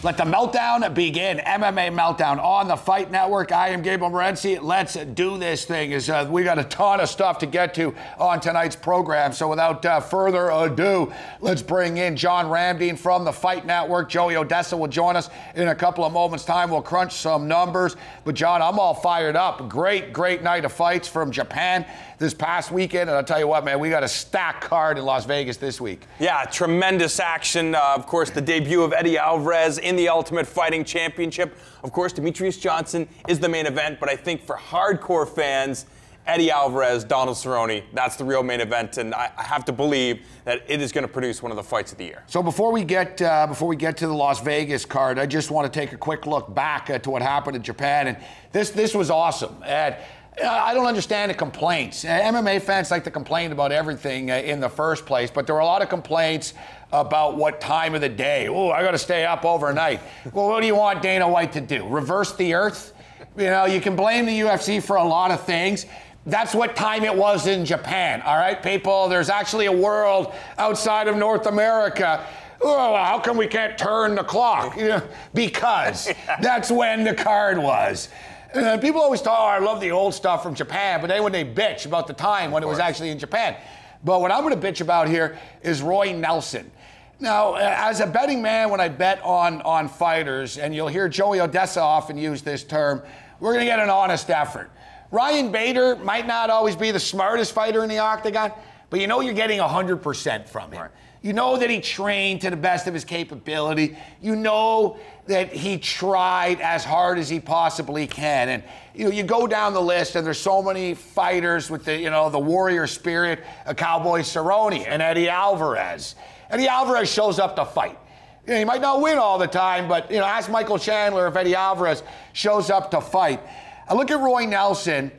Let the meltdown begin. MMA Meltdown on the Fight Network. I am Gabriel Morency. Let's do this thing. We got a ton of stuff to get to on tonight's program. So without further ado, let's bring in John Ramdeen from the Fight Network. Joey Oddessa will join us in a couple of moments' time. We'll crunch some numbers. But John, I'm all fired up. Great night of fights from Japan this past weekend. And I'll tell you what, man, we got a stacked card in Las Vegas this week. Yeah, tremendous action. Of course, the debut of Eddie Alvarez in the Ultimate Fighting Championship. Of course, Demetrius Johnson is the main event, but I think for hardcore fans, Eddie Alvarez, Donald Cerrone, that's the real main event, and I have to believe that it is going to produce one of the fights of the year. So before we get to the Las Vegas card, I just want to take a quick look back to what happened in Japan, and this was awesome. I don't understand the complaints. MMA fans like to complain about everything in the first place, but there were a lot of complaints about what time of the day. Oh, I got to stay up overnight. Well, what do you want Dana White to do? Reverse the earth? You know, you can blame the UFC for a lot of things. That's what time it was in Japan, all right, people? There's actually a world outside of North America. Oh, how come we can't turn the clock? You know, because that's when the card was. People always talk, oh, I love the old stuff from Japan, but then when they bitch about the time when it was actually in Japan. But what I'm going to bitch about here is Roy Nelson. Now, as a betting man, when I bet on fighters, and you'll hear Joey Oddessa often use this term, we're going to get an honest effort. Ryan Bader might not always be the smartest fighter in the octagon, but you know you're getting 100% from him. Right. You know that he trained to the best of his capability. You know that he tried as hard as he possibly can. And you go down the list, and there's so many fighters with the warrior spirit, a Cowboy Cerrone and Eddie Alvarez. Eddie Alvarez shows up to fight. He might not win all the time, but ask Michael Chandler if Eddie Alvarez shows up to fight. I look at Roy Nelson,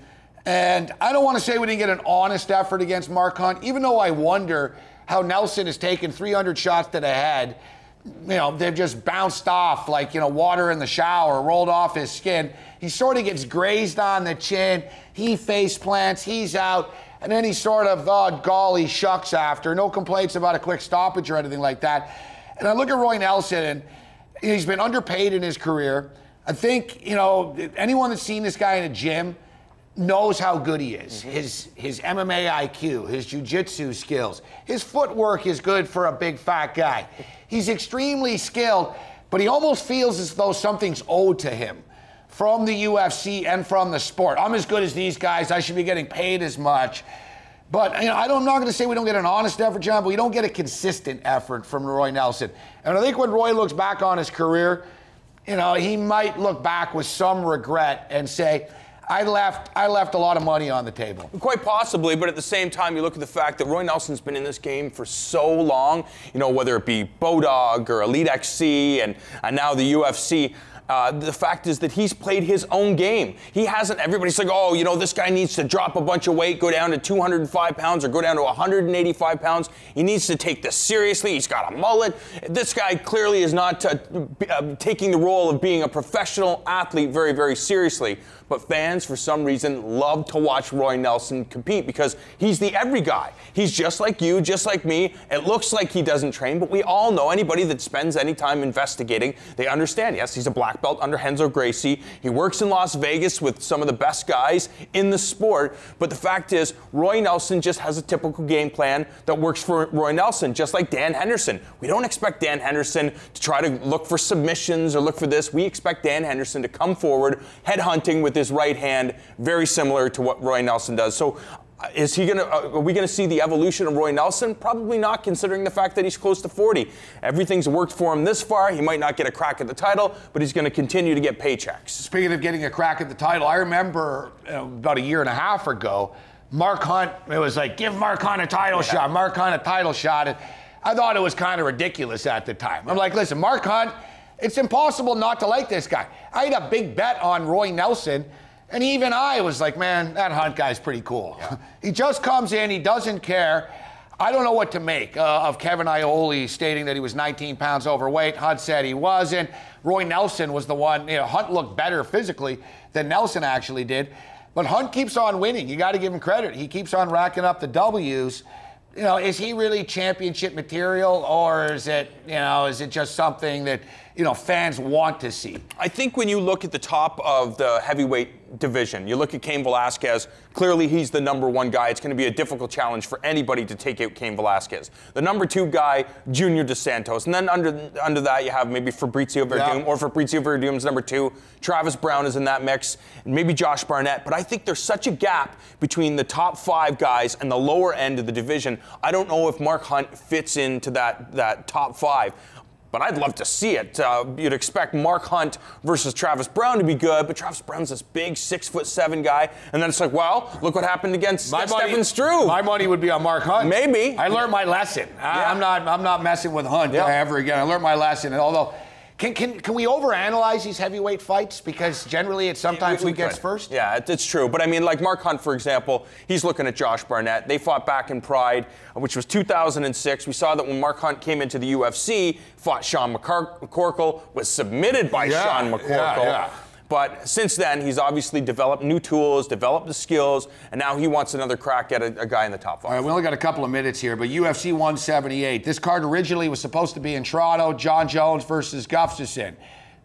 and I don't want to say we didn't get an honest effort against Mark Hunt, even though I wonder how Nelson has taken 300 shots to the head. They've just bounced off like, water in the shower, rolled off his skin. He sort of gets grazed on the chin. He face plants, he's out. And then he sort of, oh, golly shucks after. No complaints about a quick stoppage or anything like that. And I look at Roy Nelson, and he's been underpaid in his career. I think, anyone that's seen this guy in a gym knows how good he is. Mm-hmm. His MMA IQ, his jiu-jitsu skills, his footwork is good for a big fat guy. He's extremely skilled, but he almost feels as though something's owed to him from the UFC and from the sport. I'm as good as these guys. I should be getting paid as much. But I'm not going to say we don't get an honest effort, John, but we don't get a consistent effort from Roy Nelson. And I think when Roy looks back on his career, he might look back with some regret and say, I left a lot of money on the table. Quite possibly, but at the same time, you look at the fact that Roy Nelson's been in this game for so long, whether it be Bodog or Elite XC and now the UFC. The fact is that he's played his own game. He hasn't, everybody's like, oh, this guy needs to drop a bunch of weight, go down to 205 pounds or go down to 185 pounds. He needs to take this seriously. He's got a mullet. This guy clearly is not taking the role of being a professional athlete very, very seriously. But fans, for some reason, love to watch Roy Nelson compete because he's the every guy. He's just like you, just like me. It looks like he doesn't train, but we all know, anybody that spends any time investigating, they understand. Yes, he's a black belt under Renzo Gracie. He works in Las Vegas with some of the best guys in the sport. But the fact is, Roy Nelson just has a typical game plan that works for Roy Nelson, just like Dan Henderson. We don't expect Dan Henderson to try to look for submissions or look for this. We expect Dan Henderson to come forward, headhunting with his right hand, very similar to what Roy Nelson does. So are we gonna see the evolution of Roy Nelson? Probably not, considering the fact that he's close to 40. Everything's worked for him this far. He might not get a crack at the title, but he's gonna continue to get paychecks. Speaking of getting a crack at the title, I remember about a year and a half ago, Mark Hunt, it was like, give Mark Hunt a title shot, Mark Hunt a title shot. And I thought it was kind of ridiculous at the time. I'm like, listen, Mark Hunt, it's impossible not to like this guy. I had a big bet on Roy Nelson, and even I was like, man, that Hunt guy's pretty cool. Yeah. He just comes in, he doesn't care. I don't know what to make of Kevin Iole stating that he was 19 pounds overweight. Hunt said he wasn't. Roy Nelson was the one, Hunt looked better physically than Nelson actually did. But Hunt keeps on winning. You got to give him credit. He keeps on racking up the W's. Is he really championship material, or is it just something that fans want to see. I think when you look at the top of the heavyweight division, you look at Cain Velasquez, clearly he's the #1 guy. It's going to be a difficult challenge for anybody to take out Cain Velasquez. The #2 guy, Junior Dos Santos. And then under that, you have maybe Fabrizio Verdum, or Fabrizio Verdum's #2. Travis Brown is in that mix, and maybe Josh Barnett. But I think there's such a gap between the top 5 guys and the lower end of the division. I don't know if Mark Hunt fits into that top 5. But I'd love to see it. You'd expect Mark Hunt versus Travis Brown to be good, but Travis Brown's this big 6'7" guy, and then it's like, well, look what happened against Stefan Struve. My money would be on Mark Hunt. Maybe. I learned my lesson. I'm not messing with Hunt ever again. I learned my lesson, and although. Can we overanalyze these heavyweight fights? Because generally it's sometimes who gets first? Yeah, it's true. But I mean, like Mark Hunt, for example, he's looking at Josh Barnett. They fought back in Pride, which was 2006. We saw that when Mark Hunt came into the UFC, fought Sean McCorkle, was submitted by Sean McCorkle. Yeah. But since then, he's obviously developed new tools, developed the skills, and now he wants another crack at a guy in the top 5. All right, we only got a couple of minutes here, but UFC 178. This card originally was supposed to be in Toronto, John Jones versus Gustafsson.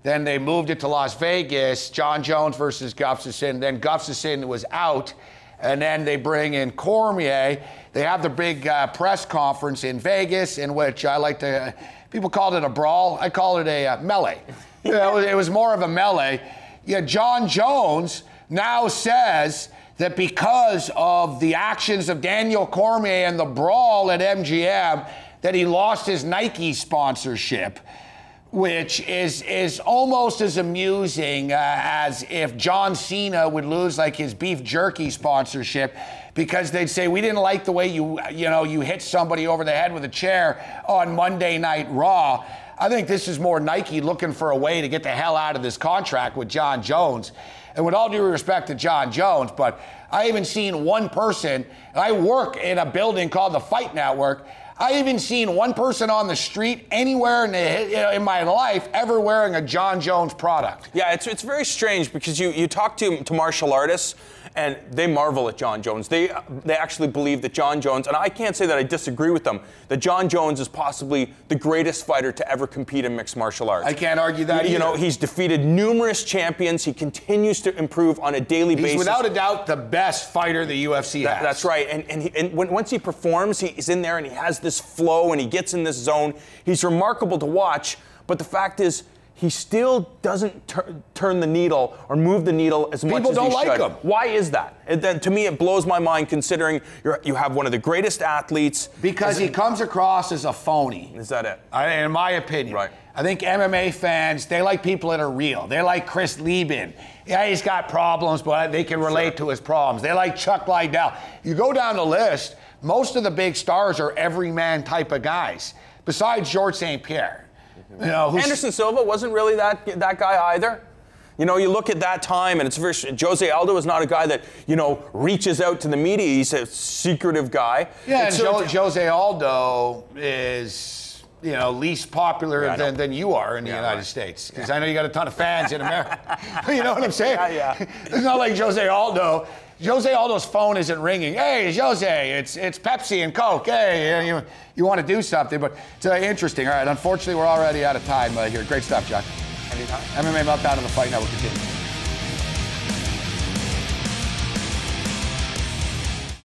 Then they moved it to Las Vegas, John Jones versus Gustafsson. Then Gustafsson was out, and then they bring in Cormier. They have the big press conference in Vegas, in which I like to, people called it a brawl. I call it a melee. It was more of a melee. Yeah, John Jones now says that because of the actions of Daniel Cormier and the brawl at MGM, that he lost his Nike sponsorship, which is almost as amusing as if John Cena would lose like his beef jerky sponsorship, because they'd say, we didn't like the way you hit somebody over the head with a chair on Monday Night Raw. I think this is more Nike looking for a way to get the hell out of this contract with John Jones. And with all due respect to John Jones, but I haven't seen one person, and I work in a building called the Fight Network, I haven't seen one person on the street anywhere in my life ever wearing a John Jones product. Yeah, it's very strange because you talk to martial artists, and they marvel at John Jones. They actually believe that John Jones, and I can't say that I disagree with them, that John Jones is possibly the greatest fighter to ever compete in mixed martial arts. I can't argue that either. He's defeated numerous champions. He continues to improve on a daily basis. He's without a doubt the best fighter the UFC has. That's right. And once he performs, he's in there and he has this flow and he gets in this zone. He's remarkable to watch, but the fact is, he still doesn't turn the needle or move the needle as much as he should. People don't like him. Why is that? Then to me, it blows my mind considering you have one of the greatest athletes. Because he comes across as a phony. Is that it? In my opinion. Right. I think MMA fans, they like people that are real. They like Chris Lieben. Yeah, he's got problems, but they can relate to his problems. They like Chuck Liddell. You go down the list, most of the big stars are everyman type of guys, besides Georges St. Pierre. Anderson Silva wasn't really that guy either. You look at that time, and it's very. Jose Aldo is not a guy that reaches out to the media. He's a secretive guy. Yeah, and Jose Aldo is least popular than you are in the United States, because I know you got a ton of fans in America. You know what I'm saying? Yeah. It's not like Jose Aldo. Jose Aldo's phone isn't ringing. Hey, Jose, it's Pepsi and Coke. Hey, you want to do something, but it's interesting. All right, unfortunately, we're already out of time here. Great stuff, John. Anytime. MMA Meltdown on the Fight Network continues.